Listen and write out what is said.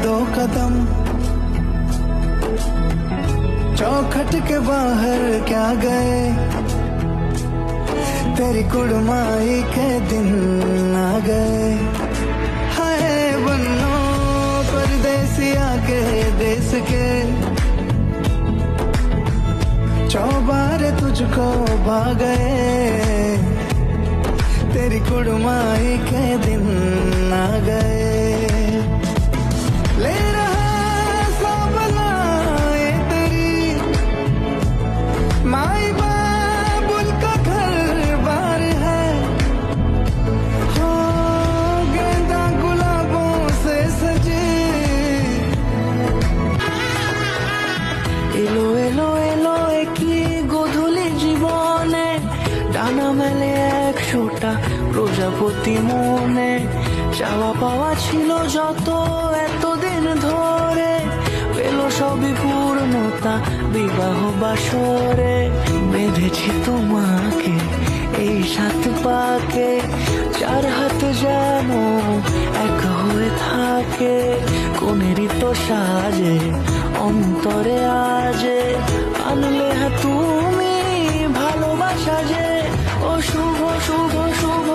दो कदम, चौखट के बाहर क्या गए, तेरी कुड़माई के दिन आ गए। हाय बन्नो परदेसिया के देश के, चौबारे तुझको भा गए, तेरी कुड़माई के दिन आ गए। ले रहा सब लाए तेरी माई बाबुल का घर बार है, हो गेंदा गुलाबों से सजे। এলো এলো এলো একই গধূলি জীবনে, ডানা মেলে 100টা প্রজাপতি মনে। চাওয়া পাওয়া ছিল যত এতদিন ধরে, পেল সবই পূর্ণতা বিবাহ বাসরে। বেঁধেছি তোমাকে এই 7 পাকে, 4 হাত যেন এক হয়ে থাকে। কোনেরই তো সাজে অন্তরে আজে, আনলে তুমি ভালোবাসা যে। ও শুভ শুভ শুভ